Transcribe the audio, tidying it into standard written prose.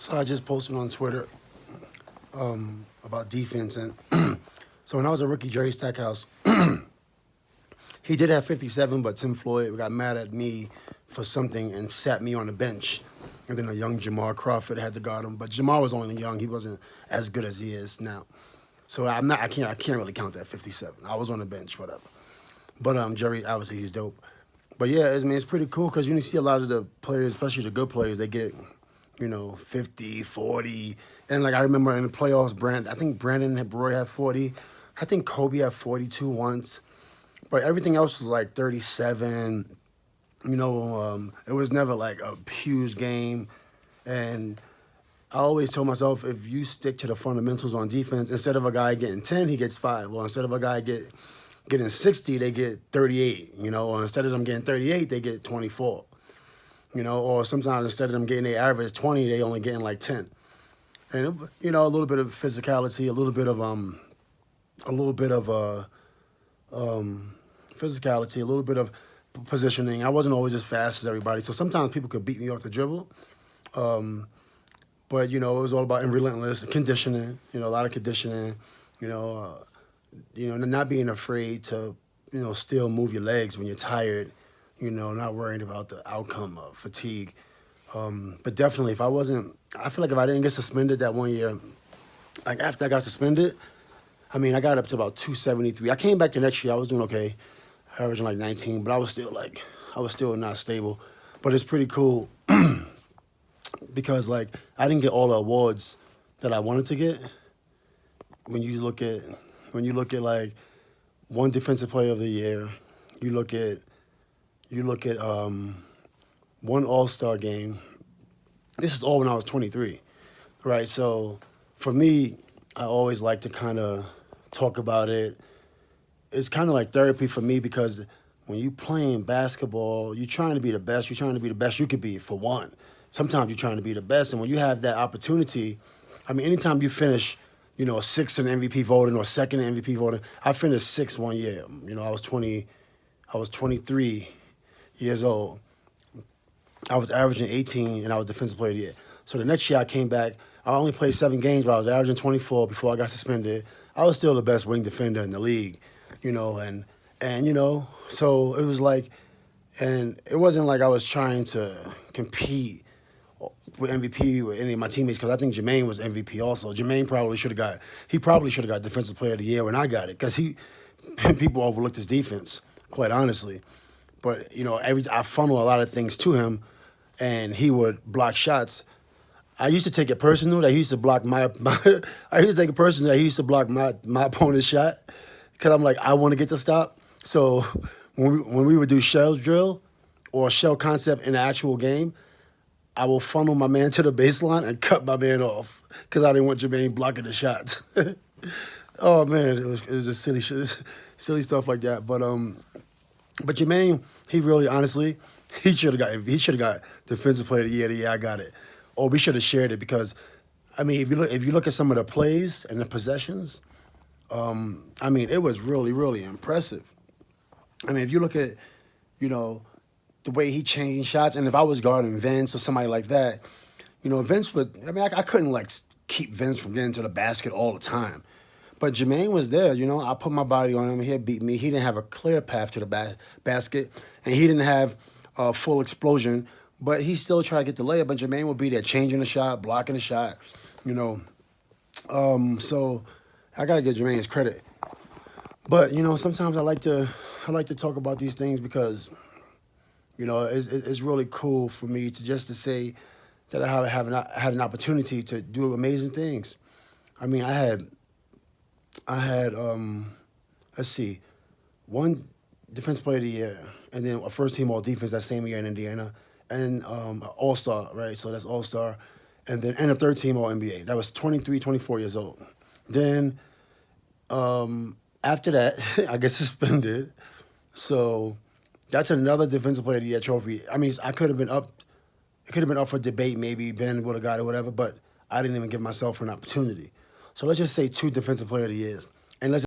So I just posted on Twitter about defense, and so when I was a rookie, Jerry Stackhouse, he did have 57, but Tim Floyd got mad at me for something and sat me on the bench. And then a young Jamar Crawford had to guard him, but Jamar was only young; he wasn't as good as he is now. So I can't really count that 57. I was on the bench, whatever. But Jerry, obviously, he's dope. But yeah, it's pretty cool because you see a lot of the players, especially the good players, they get 50, 40. And like I remember in the playoffs, I think Brandon Roy had 40. I think Kobe had 42 once. But everything else was like 37. It was never like a huge game. And I always told myself, if you stick to the fundamentals on defense, instead of a guy getting 10, he gets 5. Well, instead of a guy getting 60, they get 38, or instead of them getting 38, they get 24. Or sometimes instead of them getting their average 20, they only getting like 10. And a little bit of physicality, a little bit of physicality, a little bit of positioning. I wasn't always as fast as everybody, so sometimes people could beat me off the dribble. But it was all about relentless conditioning. A lot of conditioning. Not being afraid to still move your legs when you're tired. Not worrying about the outcome of fatigue. But definitely, I feel like if I didn't get suspended that one year, like after I got suspended, I got up to about 273. I came back the next year, I was doing okay, averaging like 19, but I was still not stable. But it's pretty cool because like I didn't get all the awards that I wanted to get. When you look at like one defensive player of the year, you look at one All-Star game. This is all when I was 23, right? So for me, I always like to kind of talk about it. It's kind of like therapy for me because when you playing basketball, you're trying to be the best. You're trying to be the best you could be, for one. Sometimes you're trying to be the best, and when you have that opportunity, anytime you finish, sixth in MVP voting or second in MVP voting, I finished sixth one year. I was 23 years old. I was averaging 18, and I was Defensive Player of the Year. So the next year I came back. I only played 7 games, but I was averaging 24 before I got suspended. I was still the best wing defender in the league, so it was like, and it wasn't like I was trying to compete with MVP with any of my teammates because I think Jermaine was MVP also. Jermaine probably should have got Defensive Player of the Year when I got it because people overlooked his defense, quite honestly. But, I funnel a lot of things to him, and he would block shots. I used to take it personal that he used to block my opponent's shot because I'm like, I want to get the stop. So when we would do shell drill or shell concept in the actual game, I will funnel my man to the baseline and cut my man off because I didn't want Jermaine blocking the shots. Oh, man, it was just silly stuff like that. But Jermaine, he really, honestly, he should have got Defensive Player of the Year. The year I got it, or we should have shared it because, if you look at some of the plays and the possessions, it was really, really impressive. If you look at, the way he changed shots, and if I was guarding Vince or somebody like that, Vince would. I couldn't like keep Vince from getting to the basket all the time. But Jermaine was there, I put my body on him. He had beat me. He didn't have a clear path to the basket, and he didn't have a full explosion. But he still tried to get the layup. But Jermaine would be there, changing the shot, blocking the shot, So I gotta give Jermaine his credit. But sometimes I like to talk about these things because it's really cool for me to say that I had an opportunity to do amazing things. I had let's see, one Defensive Player of the Year, and then a first team All Defense that same year in Indiana, and All Star, right? So that's All Star, and a third team All NBA. That was 23, 24 years old. Then after that, I get suspended. So that's another Defensive Player of the Year trophy. I could have been up. It could have been up for debate. Maybe Ben would have got it, whatever. But I didn't even give myself an opportunity. So let's just say 2 Defensive Player of the Years, and let's